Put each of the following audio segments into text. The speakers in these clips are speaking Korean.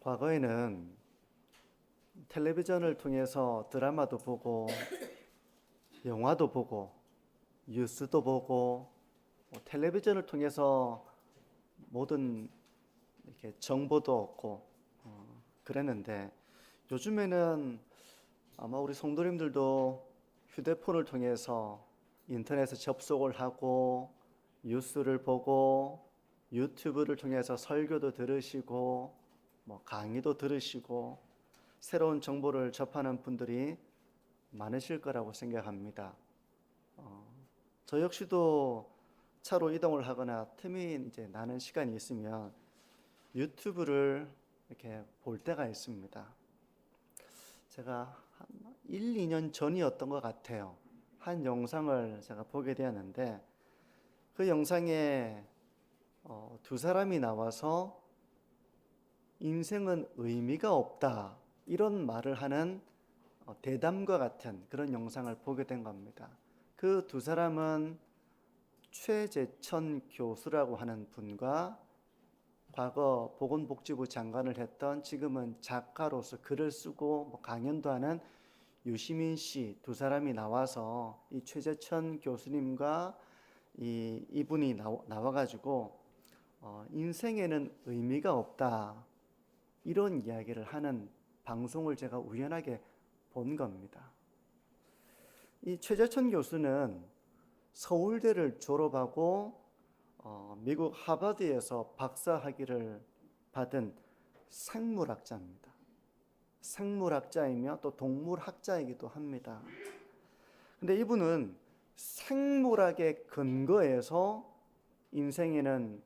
과거에는 텔레비전을 통해서 드라마도 보고 영화도 보고 뉴스도 보고 텔레비전을 통해서 모든 이렇게 정보도 얻고 그랬는데, 요즘에는 아마 우리 성도님들도 휴대폰을 통해서 인터넷에 접속을 하고 뉴스를 보고 유튜브를 통해서 설교도 들으시고 강의도 들으시고 새로운 정보를 접하는 분들이 많으실 거라고 생각합니다. 저 역시도 차로 이동을 하거나 틈이 이제 나는 시간이 있으면 유튜브를 이렇게 볼 때가 있습니다. 제가 한 1, 2년 전이었던 것 같아요. 한 영상을 제가 보게 되었는데, 그 영상에 두 사람이 나와서 인생은 의미가 없다, 이런 말을 하는 대담과 같은 그런 영상을 보게 된 겁니다. 그 두 사람은 최재천 교수라고 하는 분과 과거 보건복지부 장관을 했던, 지금은 작가로서 글을 쓰고 강연도 하는 유시민 씨, 두 사람이 나와서 이 최재천 교수님과 이분이 나와가지고 인생에는 의미가 없다, 이런 이야기를 하는 방송을 제가 우연하게 본 겁니다. 이 최재천 교수는 서울대를 졸업하고 미국 하버드에서 박사학위를 받은 생물학자입니다. 생물학자이며 또 동물학자이기도 합니다. 근데 이분은 생물학의 근거에서 인생에는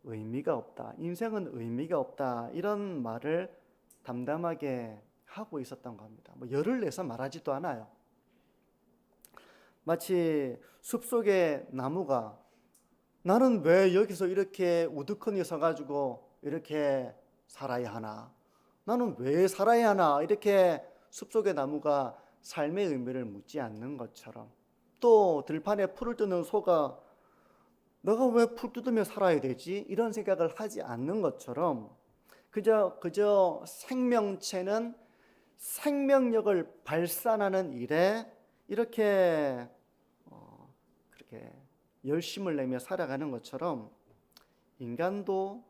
의미가 없다, 인생은 의미가 없다, 이런 말을 담담하게 하고 있었던 겁니다. 열을 내서 말하지도 않아요. 마치 숲속의 나무가 나는 왜 여기서 이렇게 우두커니 서가지고 이렇게 살아야 하나? 나는 왜 살아야 하나? 이렇게 숲속의 나무가 삶의 의미를 묻지 않는 것처럼, 또 들판에 풀을 뜯는 소가 너가 왜 풀 뜯으며 살아야 되지? 이런 생각을 하지 않는 것처럼, 그저 생명체는 생명력을 발산하는 일에 이렇게 그렇게 열심을 내며 살아가는 것처럼, 인간도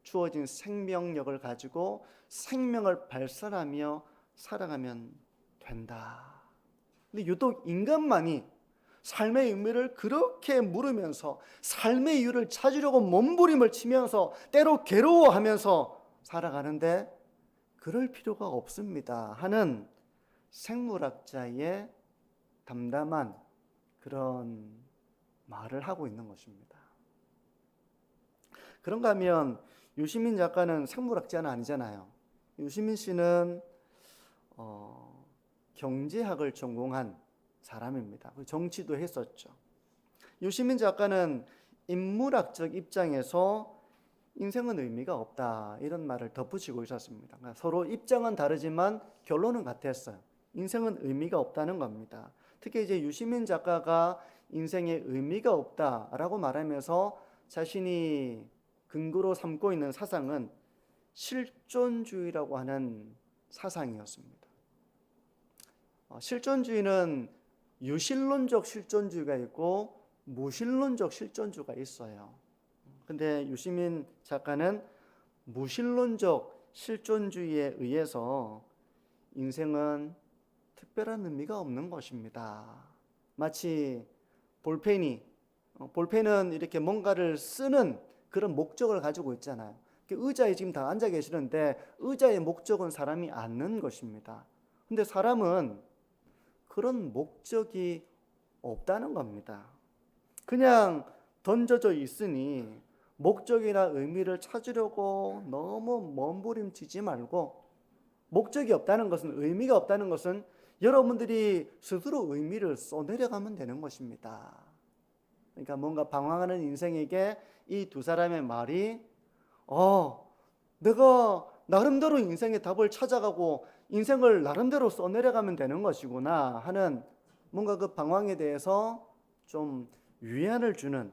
주어진 생명력을 가지고 생명을 발산하며 살아가면 된다. 근데 유독 인간만이 삶의 의미를 그렇게 물으면서 삶의 이유를 찾으려고 몸부림을 치면서 때로 괴로워하면서 살아가는데, 그럴 필요가 없습니다 하는 생물학자의 담담한 그런 말을 하고 있는 것입니다. 그런가 하면 유시민 작가는 생물학자는 아니잖아요. 유시민 씨는 경제학을 전공한 사람입니다. 정치도 했었죠. 유시민 작가는 인문학적 입장에서 인생은 의미가 없다, 이런 말을 덧붙이고 있었습니다. 그러니까 서로 입장은 다르지만 결론은 같았어요. 인생은 의미가 없다는 겁니다. 특히 이제 유시민 작가가 인생에 의미가 없다라고 말하면서 자신이 근거로 삼고 있는 사상은 실존주의라고 하는 사상이었습니다. 실존주의는 유실론적 실존주의가 있고 무실론적 실존주의가 있어요. 근데 유시민 작가는 무실론적 실존주의에 의해서 인생은 특별한 의미가 없는 것입니다. 마치 볼펜은 이렇게 뭔가를 쓰는 그런 목적을 가지고 있잖아요. 의자에 지금 다 앉아 계시는데 의자의 목적은 사람이 앉는 것입니다. 근데 사람은 그런 목적이 없다는 겁니다. 그냥 던져져 있으니 목적이나 의미를 찾으려고 너무 몸부림치지 말고, 목적이 없다는 것은, 의미가 없다는 것은 여러분들이 스스로 의미를 써내려가면 되는 것입니다. 그러니까 뭔가 방황하는 인생에게 이 두 사람의 말이 내가 나름대로 인생의 답을 찾아가고 인생을 나름대로 써내려가면 되는 것이구나 하는, 뭔가 그 방황에 대해서 좀 위안을 주는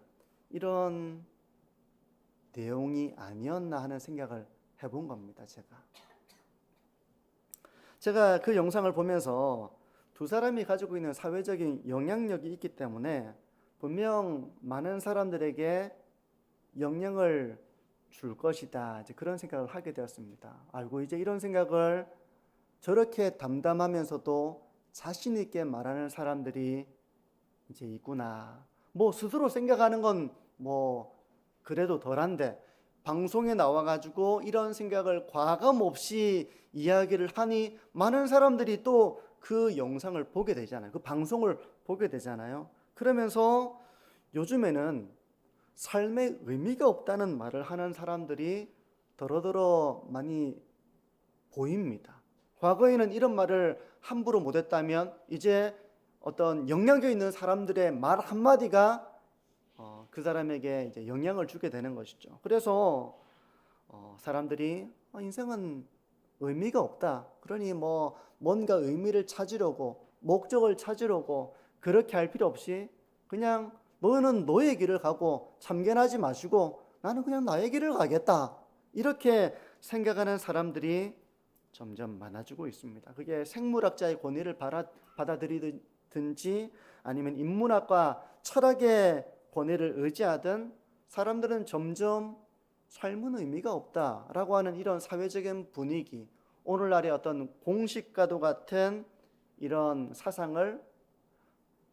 이런 내용이 아니었나 하는 생각을 해본 겁니다. 제가 그 영상을 보면서 두 사람이 가지고 있는 사회적인 영향력이 있기 때문에 분명 많은 사람들에게 영향을 줄 것이다. 이제 그런 생각을 하게 되었습니다. 알고 이제 이런 생각을 저렇게 담담하면서도 자신 있게 말하는 사람들이 이제 있구나. 뭐 스스로 생각하는 건 뭐 그래도 덜한데 방송에 나와가지고 이런 생각을 과감 없이 이야기를 하니 많은 사람들이 또 그 영상을 보게 되잖아요. 그 방송을 보게 되잖아요. 그러면서 요즘에는 삶에 의미가 없다는 말을 하는 사람들이 더러더러 많이 보입니다. 과거에는 이런 말을 함부로 못했다면 이제 어떤 영향력 있는 사람들의 말 한마디가 그 사람에게 이제 영향을 주게 되는 것이죠. 그래서 사람들이 인생은 의미가 없다. 그러니 뭐 뭔가 의미를 찾으려고 목적을 찾으려고 그렇게 할 필요 없이 그냥 너는 너의 길을 가고 참견하지 마시고 나는 그냥 나의 길을 가겠다. 이렇게 생각하는 사람들이 점점 많아지고 있습니다. 그게 생물학자의 권위를 받아들이든지 아니면 인문학과 철학의 권위를 의지하든 사람들은 점점 삶은 의미가 없다라고 하는 이런 사회적인 분위기, 오늘날의 어떤 공식과도 같은 이런 사상을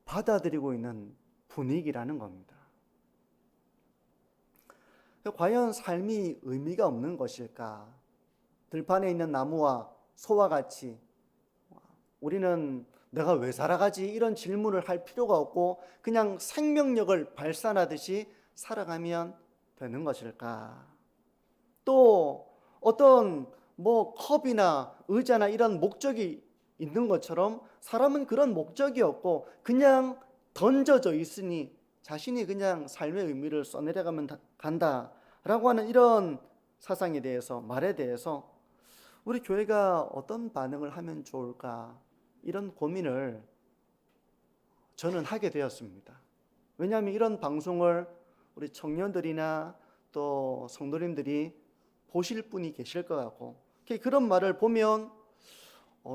받아들이고 있는 분위기라는 겁니다. 과연 삶이 의미가 없는 것일까? 들판에 있는 나무와 소와 같이 우리는 내가 왜 살아가지? 이런 질문을 할 필요가 없고 그냥 생명력을 발산하듯이 살아가면 되는 것일까? 또 어떤 뭐 컵이나 의자나 이런 목적이 있는 것처럼 사람은 그런 목적이 없고 그냥 던져져 있으니 자신이 그냥 삶의 의미를 써내려가면 간다라고 하는 이런 사상에 대해서 말에 대해서 우리 교회가 어떤 반응을 하면 좋을까? 이런 고민을 저는 하게 되었습니다. 왜냐하면 이런 방송을 우리 청년들이나 또 성도님들이 보실 분이 계실 것 같고 그런 말을 보면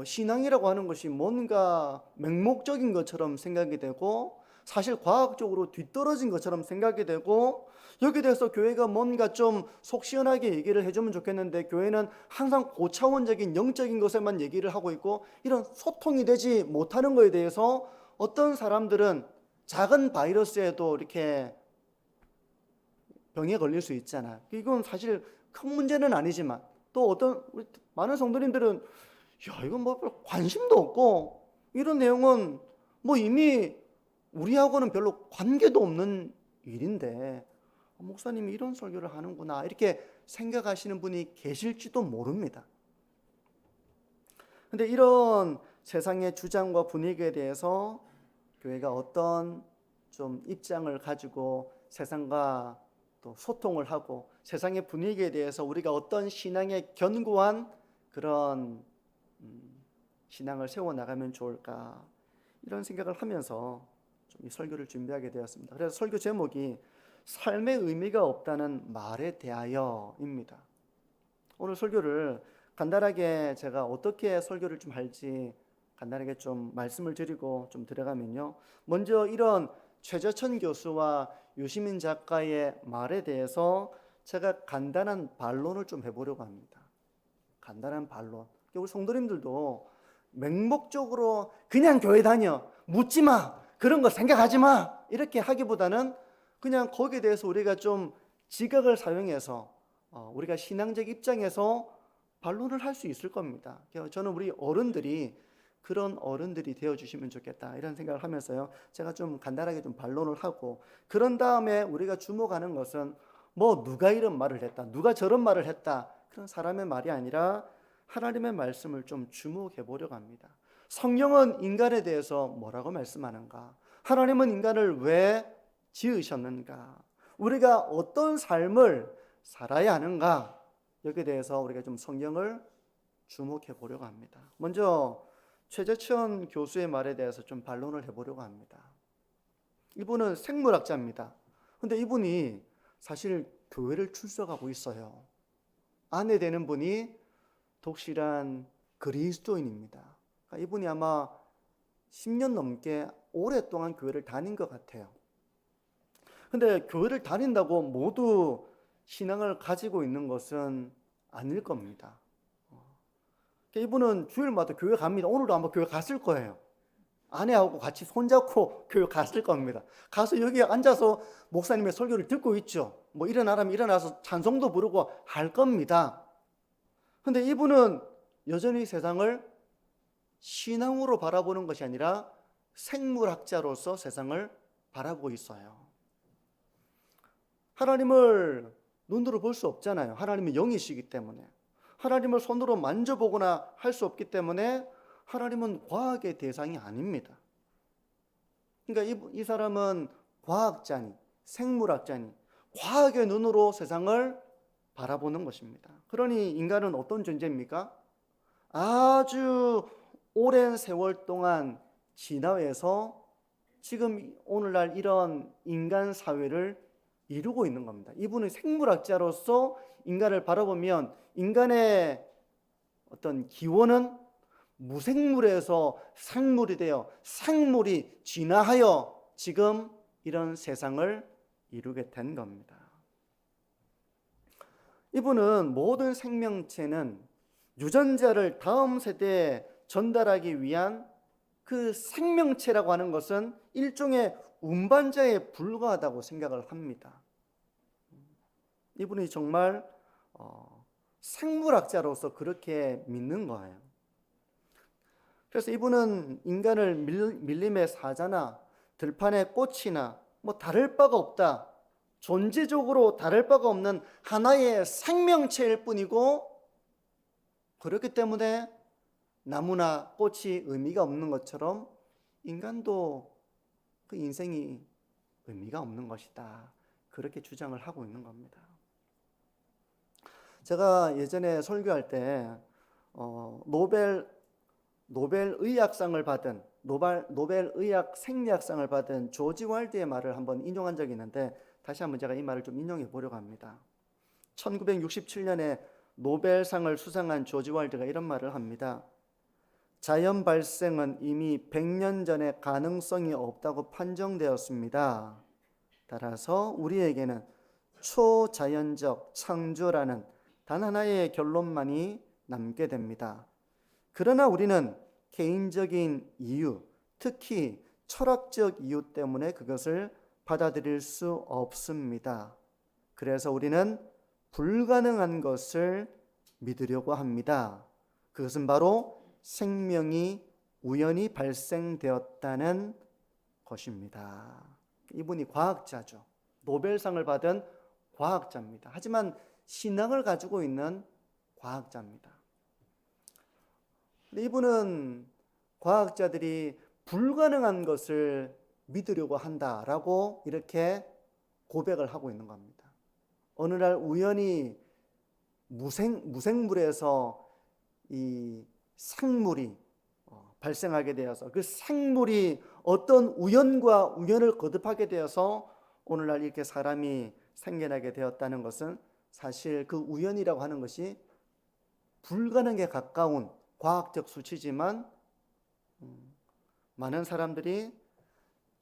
신앙이라고 하는 것이 뭔가 맹목적인 것처럼 생각이 되고 사실 과학적으로 뒤떨어진 것처럼 생각이 되고 여기에 대해서 교회가 뭔가 좀 속 시원하게 얘기를 해주면 좋겠는데 교회는 항상 고차원적인 영적인 것에만 얘기를 하고 있고 이런 소통이 되지 못하는 것에 대해서 어떤 사람들은 작은 바이러스에도 이렇게 병에 걸릴 수 있잖아요. 이건 사실 큰 문제는 아니지만 또 어떤 우리 많은 성도님들은 야 이건 뭐 관심도 없고 이런 내용은 뭐 이미 우리하고는 별로 관계도 없는 일인데 목사님이 이런 설교를 하는구나 이렇게 생각하시는 분이 계실지도 모릅니다. 근데 이런 세상의 주장과 분위기에 대해서 교회가 어떤 좀 입장을 가지고 세상과 또 소통을 하고 세상의 분위기에 대해서 우리가 어떤 신앙의 견고한 그런 신앙을 세워나가면 좋을까 이런 생각을 하면서 좀 이 설교를 준비하게 되었습니다. 그래서 설교 제목이 삶의 의미가 없다는 말에 대하여입니다. 오늘 설교를 간단하게 제가 어떻게 설교를 좀 할지 간단하게 좀 말씀을 드리고 좀 들어가면요. 먼저 이런 최재천 교수와 유시민 작가의 말에 대해서 제가 간단한 반론을 좀 해보려고 합니다. 간단한 반론. 우리 성도님들도 맹목적으로 그냥 교회 다녀, 묻지 마, 그런 거 생각하지 마 이렇게 하기보다는 그냥 거기에 대해서 우리가 좀 지각을 사용해서 우리가 신앙적 입장에서 반론을 할 수 있을 겁니다. 저는 우리 어른들이 그런 어른들이 되어주시면 좋겠다 이런 생각을 하면서요. 제가 좀 간단하게 좀 반론을 하고 그런 다음에 우리가 주목하는 것은 뭐 누가 이런 말을 했다, 누가 저런 말을 했다 그런 사람의 말이 아니라 하나님의 말씀을 좀 주목해 보려고 합니다. 성경은 인간에 대해서 뭐라고 말씀하는가? 하나님은 인간을 왜 지으셨는가? 우리가 어떤 삶을 살아야 하는가? 여기에 대해서 우리가 좀 성경을 주목해 보려고 합니다. 먼저 최재천 교수의 말에 대해서 좀 반론을 해보려고 합니다. 이분은 생물학자입니다. 근데 이분이 사실 교회를 출석하고 있어요. 아내 되는 분이 독실한 그리스도인입니다. 그러니까 이분이 아마 10년 넘게 오랫동안 교회를 다닌 것 같아요. 근데 교회를 다닌다고 모두 신앙을 가지고 있는 것은 아닐 겁니다. 이분은 주일마다 교회 갑니다. 오늘도 아마 교회 갔을 거예요. 아내하고 같이 손잡고 교회 갔을 겁니다. 가서 여기 앉아서 목사님의 설교를 듣고 있죠. 뭐 일어나라면 일어나서 찬송도 부르고 할 겁니다. 근데 이분은 여전히 세상을 신앙으로 바라보는 것이 아니라 생물학자로서 세상을 바라보고 있어요. 하나님을 눈으로 볼 수 없잖아요. 하나님은 영이시기 때문에. 하나님을 손으로 만져보거나 할 수 없기 때문에 하나님은 과학의 대상이 아닙니다. 그러니까 이 사람은 과학자니, 생물학자니, 과학의 눈으로 세상을 바라보는 것입니다. 그러니 인간은 어떤 존재입니까? 아주 오랜 세월 동안 진화해서 지금 오늘날 이런 인간 사회를 이루고 있는 겁니다. 이분은 생물학자로서 인간을 바라보면 인간의 어떤 기원은 무생물에서 생물이 되어 생물이 진화하여 지금 이런 세상을 이루게 된 겁니다. 이분은 모든 생명체는 유전자를 다음 세대에 전달하기 위한 그 생명체라고 하는 것은 일종의 운반자에 불과하다고 생각을 합니다. 이분이 정말 생물학자로서 그렇게 믿는 거예요. 그래서 이분은 인간을 밀림의 사자나 들판의 꽃이나 뭐 다를 바가 없다. 존재적으로 다를 바가 없는 하나의 생명체일 뿐이고, 그렇기 때문에 나무나 꽃이 의미가 없는 것처럼 인간도 그 인생이 의미가 없는 것이다. 그렇게 주장을 하고 있는 겁니다. 제가 예전에 설교할 때 노벨 의학상을 받은 노벨 의학 생리학상을 받은 조지 왈드의 말을 한번 인용한 적이 있는데 다시 한번 제가 이 말을 좀 인용해 보려고 합니다. 1967년에 노벨상을 수상한 조지 왈드가 이런 말을 합니다. 자연 발생은 이미 100년 전에 가능성이 없다고 판정되었습니다. 따라서 우리에게는 초자연적 창조라는 단 하나의 결론만이 남게 됩니다. 그러나 우리는 개인적인 이유, 특히 철학적 이유 때문에 그것을 받아들일 수 없습니다. 그래서 우리는 불가능한 것을 믿으려고 합니다. 그것은 바로 생명이 우연히 발생되었다는 것입니다. 이분이 과학자죠. 노벨상을 받은 과학자입니다. 하지만 신앙을 가지고 있는 과학자입니다. 근데 이분은 과학자들이 불가능한 것을 믿으려고 한다라고 이렇게 고백을 하고 있는 겁니다. 어느 날 우연히 무생물에서 이 생물이 발생하게 되어서 그 생물이 어떤 우연과 우연을 거듭하게 되어서 오늘날 이렇게 사람이 생겨나게 되었다는 것은 사실 그 우연이라고 하는 것이 불가능에 가까운 과학적 수치지만 많은 사람들이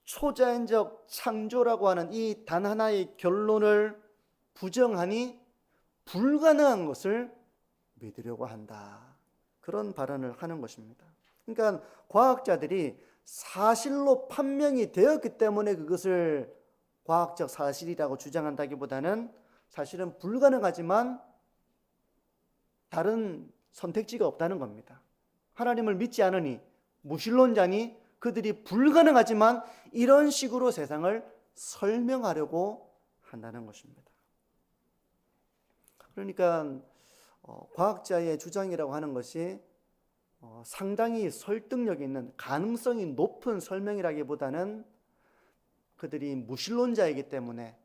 초자연적 창조라고 하는 이 단 하나의 결론을 부정하니 불가능한 것을 믿으려고 한다. 그런 발언을 하는 것입니다. 그러니까 과학자들이 사실로 판명이 되었기 때문에 그것을 과학적 사실이라고 주장한다기보다는 사실은 불가능하지만 다른 선택지가 없다는 겁니다. 하나님을 믿지 않으니 무신론자니 그들이 불가능하지만 이런 식으로 세상을 설명하려고 한다는 것입니다. 그러니까 과학자의 주장이라고 하는 것이 상당히 설득력 있는 가능성이 높은 설명이라기보다는 그들이 무신론자이기 때문에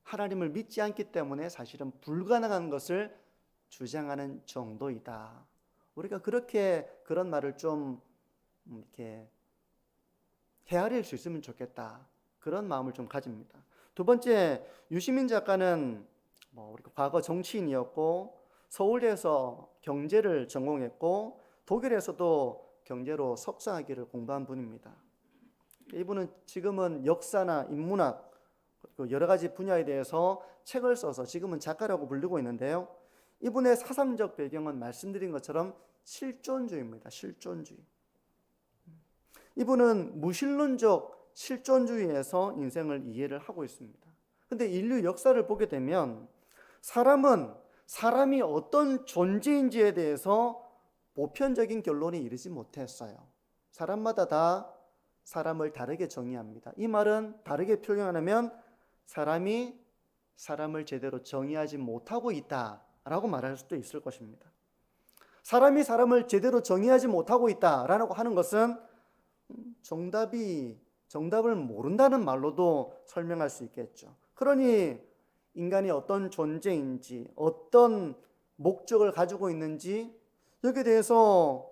하나님을 믿지 않기 때문에 사실은 불가능한 것을 주장하는 정도이다. 우리가 그런 말을 좀 이렇게 헤아릴 수 있으면 좋겠다. 그런 마음을 좀 가집니다. 두 번째, 유시민 작가는 우리 과거 정치인이었고 서울대에서 경제를 전공했고 독일에서도 경제로 석사학위를 공부한 분입니다. 이분은 지금은 역사나 인문학 그리고 여러 가지 분야에 대해서 책을 써서 지금은 작가라고 불리고 있는데요. 이분의 사상적 배경은 말씀드린 것처럼 실존주의입니다. 실존주의. 이분은 무신론적 실존주의에서 인생을 이해를 하고 있습니다. 근데 인류 역사를 보게 되면 사람은 사람이 어떤 존재인지에 대해서 보편적인 결론에 이르지 못했어요. 사람마다 다 사람을 다르게 정의합니다. 이 말은 다르게 표현하면 사람이 사람을 제대로 정의하지 못하고 있다라고 말할 수도 있을 것입니다. 사람이 사람을 제대로 정의하지 못하고 있다라고 하는 것은 정답을 모른다는 말로도 설명할 수 있겠죠. 그러니 인간이 어떤 존재인지 어떤 목적을 가지고 있는지 여기에 대해서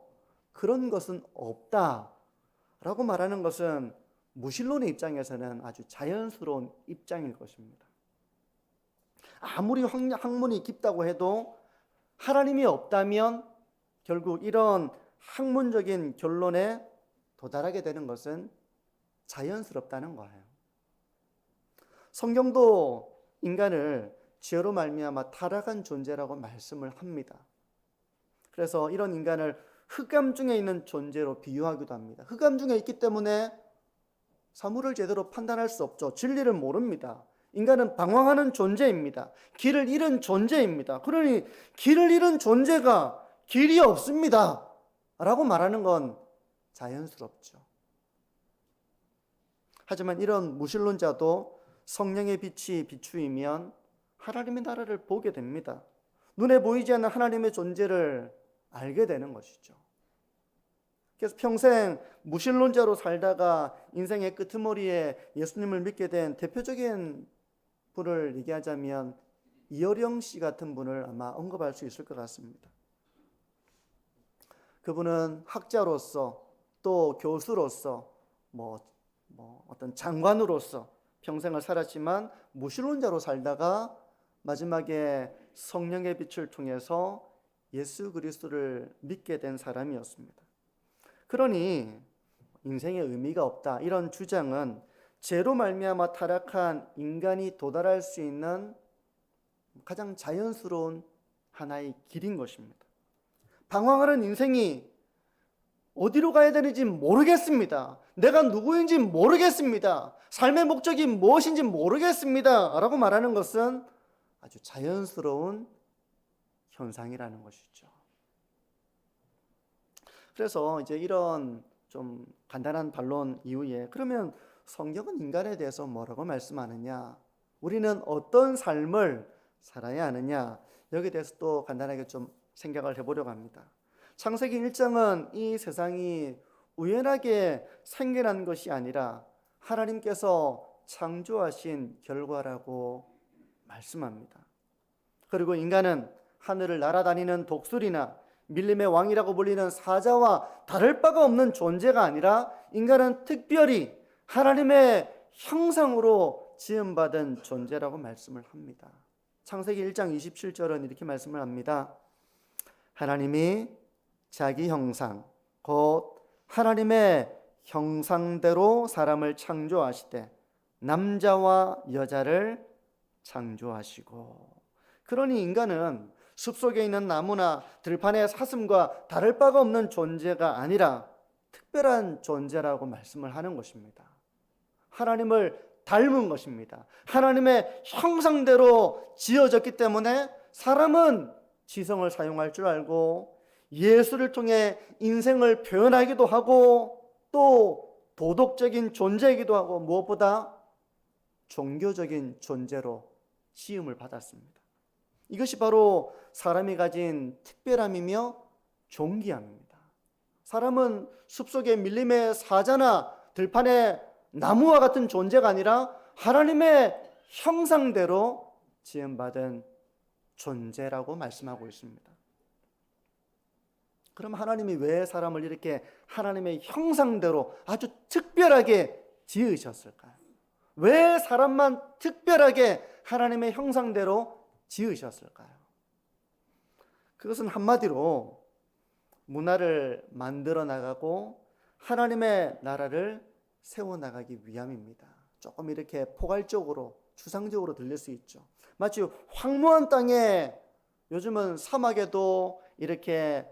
그런 것은 없다라고 말하는 것은 무신론의 입장에서는 아주 자연스러운 입장일 것입니다. 아무리 학문이 깊다고 해도 하나님이 없다면 결국 이런 학문적인 결론에 도달하게 되는 것은 자연스럽다는 거예요. 성경도 인간을 죄로 말미암아 타락한 존재라고 말씀을 합니다. 그래서 이런 인간을 흑암 중에 있는 존재로 비유하기도 합니다. 흑암 중에 있기 때문에 사물을 제대로 판단할 수 없죠. 진리를 모릅니다. 인간은 방황하는 존재입니다. 길을 잃은 존재입니다. 그러니 길을 잃은 존재가 길이 없습니다 라고 말하는 건 자연스럽죠. 하지만 이런 무신론자도 성령의 빛이 비추이면 하나님의 나라를 보게 됩니다. 눈에 보이지 않는 하나님의 존재를 알게 되는 것이죠. 그래서 평생 무신론자로 살다가 인생의 끄트머리에 예수님을 믿게 된 대표적인 분을 얘기하자면 이어령 씨 같은 분을 아마 언급할 수 있을 것 같습니다. 그분은 학자로서 또 교수로서 어떤 장관으로서 평생을 살았지만 무신론자로 살다가 마지막에 성령의 빛을 통해서 예수 그리스도를 믿게 된 사람이었습니다. 그러니 인생에 의미가 없다 이런 주장은 죄로 말미암아 타락한 인간이 도달할 수 있는 가장 자연스러운 하나의 길인 것입니다. 방황하는 인생이 어디로 가야 되는지 모르겠습니다. 내가 누구인지 모르겠습니다. 삶의 목적이 무엇인지 모르겠습니다 라고 말하는 것은 아주 자연스러운 현상이라는 것이죠. 그래서 이제 이런 좀 간단한 반론 이후에 그러면 성경은 인간에 대해서 뭐라고 말씀하느냐, 우리는 어떤 삶을 살아야 하느냐, 여기에 대해서 또 간단하게 좀 생각을 해보려고 합니다. 창세기 1장은 이 세상이 우연하게 생겨난 것이 아니라 하나님께서 창조하신 결과라고 말씀합니다. 그리고 인간은 하늘을 날아다니는 독수리나 밀림의 왕이라고 불리는 사자와 다를 바가 없는 존재가 아니라 인간은 특별히 하나님의 형상으로 지음받은 존재라고 말씀을 합니다. 창세기 1장 27절은 이렇게 말씀을 합니다. 하나님이 자기 형상 곧 하나님의 형상대로 사람을 창조하시되 남자와 여자를 창조하시고. 그러니 인간은 숲속에 있는 나무나 들판의 사슴과 다를 바가 없는 존재가 아니라 특별한 존재라고 말씀을 하는 것입니다. 하나님을 닮은 것입니다. 하나님의 형상대로 지어졌기 때문에 사람은 지성을 사용할 줄 알고 예술을 통해 인생을 표현하기도 하고 또 도덕적인 존재이기도 하고 무엇보다 종교적인 존재로 지음을 받았습니다. 이것이 바로 사람이 가진 특별함이며 존귀함입니다. 사람은 숲속의 밀림의 사자나 들판의 나무와 같은 존재가 아니라 하나님의 형상대로 지음받은 존재라고 말씀하고 있습니다. 그럼 하나님이 왜 사람을 이렇게 하나님의 형상대로 아주 특별하게 지으셨을까요? 왜 사람만 특별하게 하나님의 형상대로 지으셨을까요? 그것은 한마디로 문화를 만들어 나가고 하나님의 나라를 세워나가기 위함입니다. 조금 이렇게 포괄적으로 추상적으로 들릴 수 있죠. 마치 황무한 땅에, 요즘은 사막에도 이렇게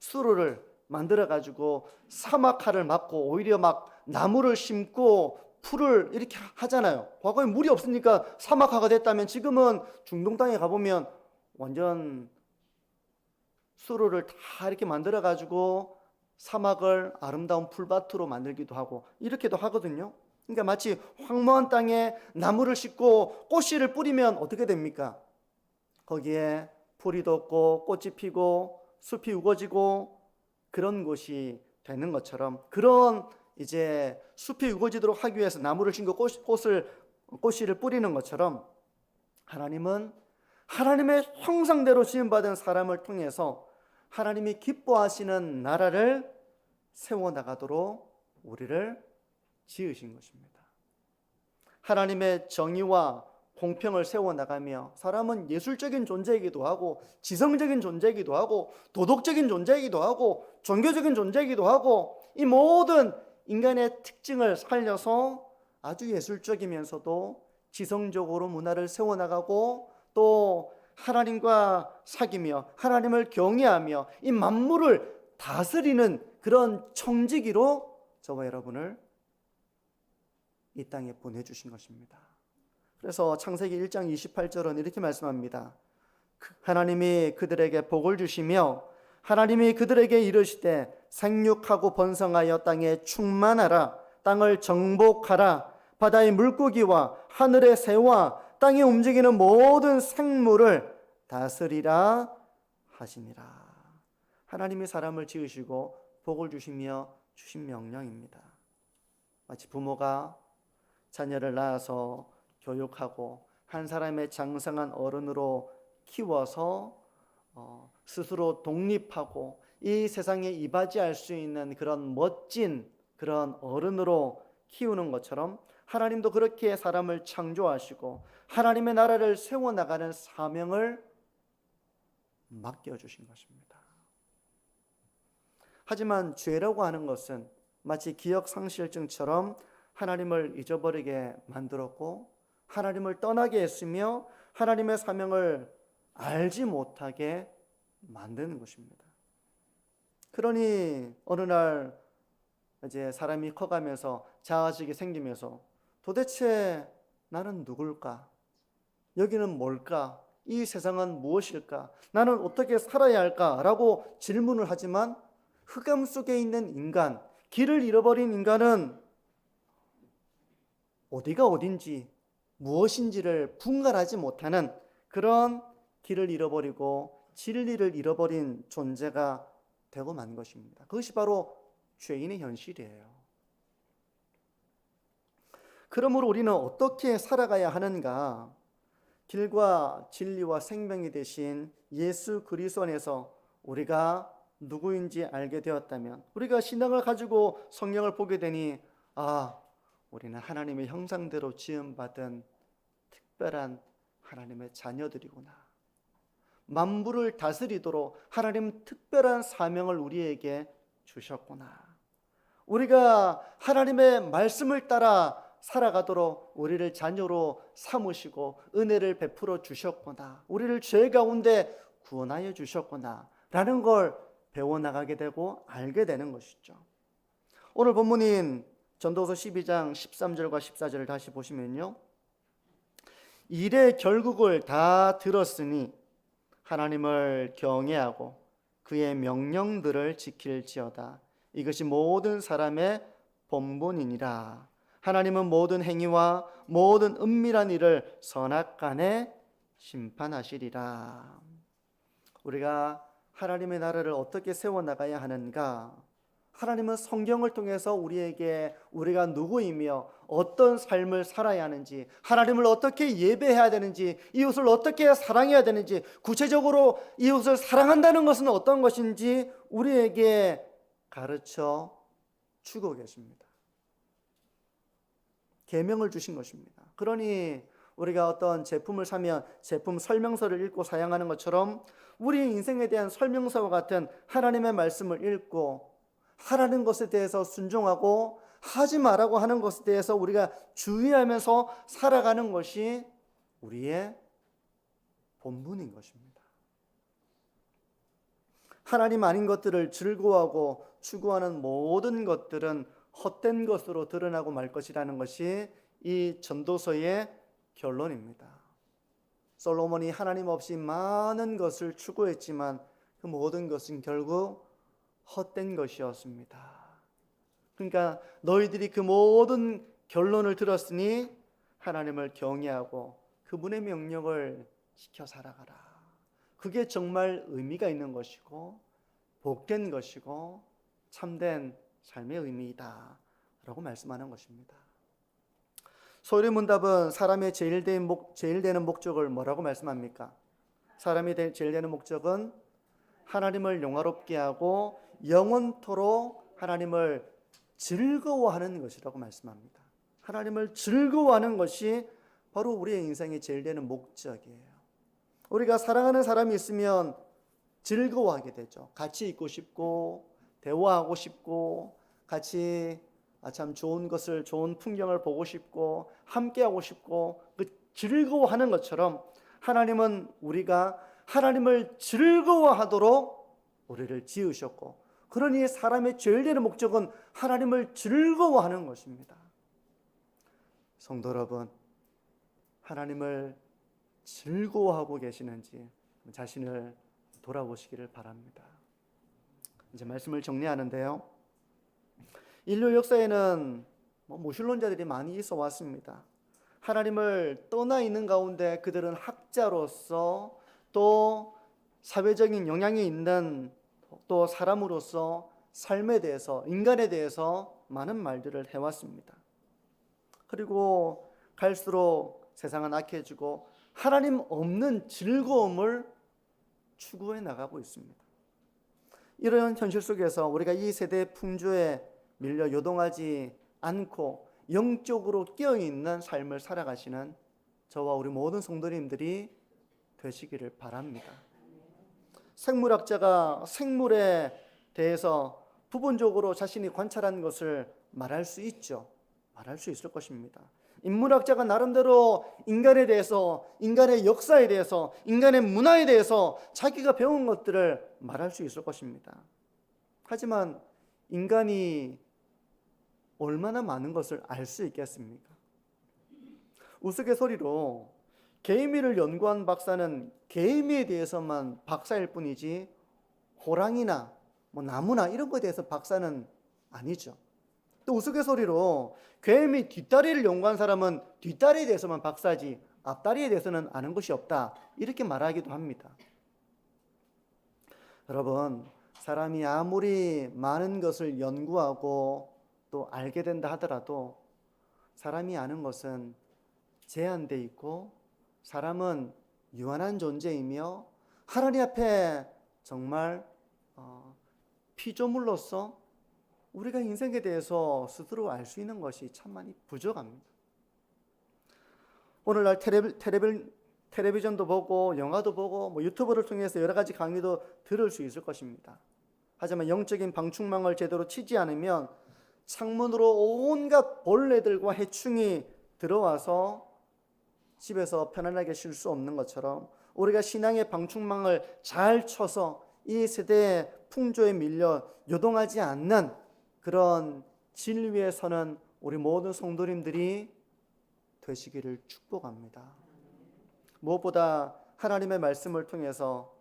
수로를 만들어 가지고 사막화를 막고 오히려 막 나무를 심고 풀을 이렇게 하잖아요. 과거에 물이 없으니까 사막화가 됐다면 지금은 중동 땅에 가보면 완전 수로를 다 이렇게 만들어 가지고 사막을 아름다운 풀밭으로 만들기도 하고 이렇게도 하거든요. 그러니까 마치 황무한 땅에 나무를 심고 꽃씨를 뿌리면 어떻게 됩니까? 거기에 풀이 돋고 꽃이 피고 숲이 우거지고 그런 곳이 되는 것처럼, 그런 이제 숲이 우거지도록 하기 위해서 나무를 심고 꽃씨를 뿌리는 것처럼, 하나님은 하나님의 형상대로 지음받은 사람을 통해서 하나님이 기뻐하시는 나라를 세워나가도록 우리를 지으신 것입니다. 하나님의 정의와 공평을 세워나가며, 사람은 예술적인 존재이기도 하고 지성적인 존재이기도 하고 도덕적인 존재이기도 하고 종교적인 존재이기도 하고, 이 모든 인간의 특징을 살려서 아주 예술적이면서도 지성적으로 문화를 세워나가고 또 하나님과 사귀며 하나님을 경외하며 이 만물을 다스리는 그런 청지기로 저와 여러분을 이 땅에 보내주신 것입니다. 그래서 창세기 1장 28절은 이렇게 말씀합니다. 하나님이 그들에게 복을 주시며 하나님이 그들에게 이르시되 생육하고 번성하여 땅에 충만하라, 땅을 정복하라, 바다의 물고기와 하늘의 새와 땅에 움직이는 모든 생물을 다스리라 하시니라. 하나님이 사람을 지으시고 복을 주시며 주신 명령입니다. 마치 부모가 자녀를 낳아서 교육하고 한 사람의 장성한 어른으로 키워서 스스로 독립하고 이 세상에 이바지할 수 있는 그런 멋진 그런 어른으로 키우는 것처럼, 하나님도 그렇게 사람을 창조하시고 하나님의 나라를 세워나가는 사명을 맡겨주신 것입니다. 하지만 죄라고 하는 것은 마치 기억상실증처럼 하나님을 잊어버리게 만들었고 하나님을 떠나게 했으며 하나님의 사명을 알지 못하게 만드는 것입니다. 그러니 어느 날 이제 사람이 커가면서 자아식이 생기면서 도대체 나는 누굴까? 여기는 뭘까? 이 세상은 무엇일까? 나는 어떻게 살아야 할까? 라고 질문을 하지만 흑암 속에 있는 인간, 길을 잃어버린 인간은 어디가 어딘지 무엇인지를 분간하지 못하는 그런 길을 잃어버리고 진리를 잃어버린 존재가 되고 만 것입니다. 그것이 바로 죄인의 현실이에요. 그러므로 우리는 어떻게 살아가야 하는가? 길과 진리와 생명이 되신 예수 그리스도 안에서 우리가 누구인지 알게 되었다면, 우리가 신앙을 가지고 성경을 보게 되니 우리는 하나님의 형상대로 지음받은 특별한 하나님의 자녀들이구나. 만물을 다스리도록 하나님 특별한 사명을 우리에게 주셨구나. 우리가 하나님의 말씀을 따라 살아가도록 우리를 자녀로 삼으시고 은혜를 베풀어 주셨구나. 우리를 죄 가운데 구원하여 주셨구나 라는 걸 배워나가게 되고 알게 되는 것이죠. 오늘 본문인 전도서 12장 13절과 14절을 다시 보시면요, 일의 결국을 다 들었으니 하나님을 경외하고 그의 명령들을 지킬지어다. 이것이 모든 사람의 본분이니라. 하나님은 모든 행위와 모든 은밀한 일을 선악간에 심판하시리라. 우리가 하나님의 나라를 어떻게 세워나가야 하는가? 하나님은 성경을 통해서 우리에게 우리가 누구이며 어떤 삶을 살아야 하는지, 하나님을 어떻게 예배해야 되는지, 이웃을 어떻게 사랑해야 되는지, 구체적으로 이웃을 사랑한다는 것은 어떤 것인지 우리에게 가르쳐 주고 계십니다. 계명을 주신 것입니다. 그러니 우리가 어떤 제품을 사면 제품 설명서를 읽고 사용하는 것처럼 우리 인생에 대한 설명서와 같은 하나님의 말씀을 읽고 하라는 것에 대해서 순종하고 하지 말라고 하는 것에 대해서 우리가 주의하면서 살아가는 것이 우리의 본분인 것입니다. 하나님 아닌 것들을 즐거워하고 추구하는 모든 것들은 헛된 것으로 드러나고 말 것이라는 것이 이 전도서의 결론입니다. 솔로몬이 하나님 없이 많은 것을 추구했지만 그 모든 것은 결국 헛된 것이었습니다. 그러니까 너희들이 그 모든 결론을 들었으니 하나님을 경외하고 그분의 명령을 지켜 살아가라. 그게 정말 의미가 있는 것이고 복된 것이고 참된 삶의 의미이다 라고 말씀하는 것입니다. 소리 문답은 사람의 제일 되는 목적을 뭐라고 말씀합니까? 사람이 제일 되는 목적은 하나님을 영화롭게 하고 영원토록 하나님을 즐거워하는 것이라고 말씀합니다. 하나님을 즐거워하는 것이 바로 우리의 인생의 제일 되는 목적이에요. 우리가 사랑하는 사람이 있으면 즐거워하게 되죠. 같이 있고 싶고 대화하고 싶고 같이 참 좋은 것을 좋은 풍경을 보고 싶고 함께하고 싶고 그 즐거워하는 것처럼 하나님은 우리가 하나님을 즐거워하도록 우리를 지으셨고 그러니 사람의 제일 되는 목적은 하나님을 즐거워하는 것입니다. 성도 여러분, 하나님을 즐거워하고 계시는지 자신을 돌아보시기를 바랍니다. 이제 말씀을 정리하는데요. 인류 역사에는 무신론자들이 많이 있어 왔습니다. 하나님을 떠나 있는 가운데 그들은 학자로서 또 사회적인 영향이 있는 또 사람으로서 삶에 대해서 인간에 대해서 많은 말들을 해왔습니다. 그리고 갈수록 세상은 악해지고 하나님 없는 즐거움을 추구해 나가고 있습니다. 이런 현실 속에서 우리가 이 세대의 풍조에 밀려 요동하지 않고 영적으로 깨어있는 삶을 살아가시는 저와 우리 모든 성도님들이 되시기를 바랍니다. 생물학자가 생물에 대해서 부분적으로 자신이 관찰한 것을 말할 수 있죠. 말할 수 있을 것입니다. 인문학자가 나름대로 인간에 대해서, 인간의 역사에 대해서, 인간의 문화에 대해서 자기가 배운 것들을 말할 수 있을 것입니다. 하지만 인간이 얼마나 많은 것을 알 수 있겠습니까? 우스갯소리로 개미를 연구한 박사는 개미에 대해서만 박사일 뿐이지 호랑이나 나무나 이런 것에 대해서 박사는 아니죠. 또 우스갯소리로 개미 뒷다리를 연구한 사람은 뒷다리에 대해서만 박사지 앞다리에 대해서는 아는 것이 없다 이렇게 말하기도 합니다. 여러분, 사람이 아무리 많은 것을 연구하고 또 알게 된다 하더라도 사람이 아는 것은 제한되어 있고 사람은 유한한 존재이며 하나님 앞에 정말 피조물로서 우리가 인생에 대해서 스스로 알 수 있는 것이 참 많이 부족합니다. 오늘날 텔레비전도 보고 영화도 보고 유튜브를 통해서 여러 가지 강의도 들을 수 있을 것입니다. 하지만 영적인 방충망을 제대로 치지 않으면 창문으로 온갖 벌레들과 해충이 들어와서 집에서 편안하게 쉴 수 없는 것처럼 우리가 신앙의 방충망을 잘 쳐서 이 세대의 풍조에 밀려 요동하지 않는 그런 진리에 서는 우리 모든 성도님들이 되시기를 축복합니다. 무엇보다 하나님의 말씀을 통해서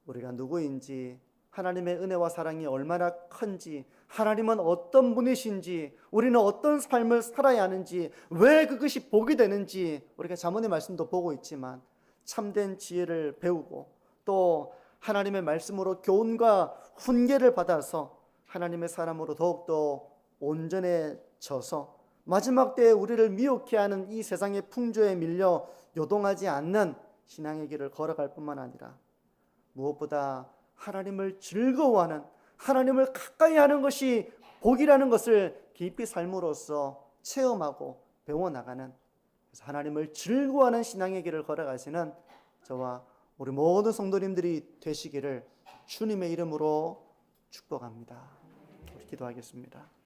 우리가 누구인지 하나님의 은혜와 사랑이 얼마나 큰지 하나님은 어떤 분이신지 우리는 어떤 삶을 살아야 하는지 왜 그것이 복이 되는지 우리가 잠언의 말씀도 보고 있지만 참된 지혜를 배우고 또 하나님의 말씀으로 교훈과 훈계를 받아서 하나님의 사람으로 더욱더 온전해져서 마지막 때에 우리를 미혹해 하는 이 세상의 풍조에 밀려 요동하지 않는 신앙의 길을 걸어갈 뿐만 아니라 무엇보다 하나님을 즐거워하는 하나님을 가까이 하는 것이 복이라는 것을 깊이 삶으로써 체험하고 배워나가는 그래서 하나님을 즐거워하는 신앙의 길을 걸어가시는 저와 우리 모든 성도님들이 되시기를 주님의 이름으로 축복합니다. 우리 기도하겠습니다.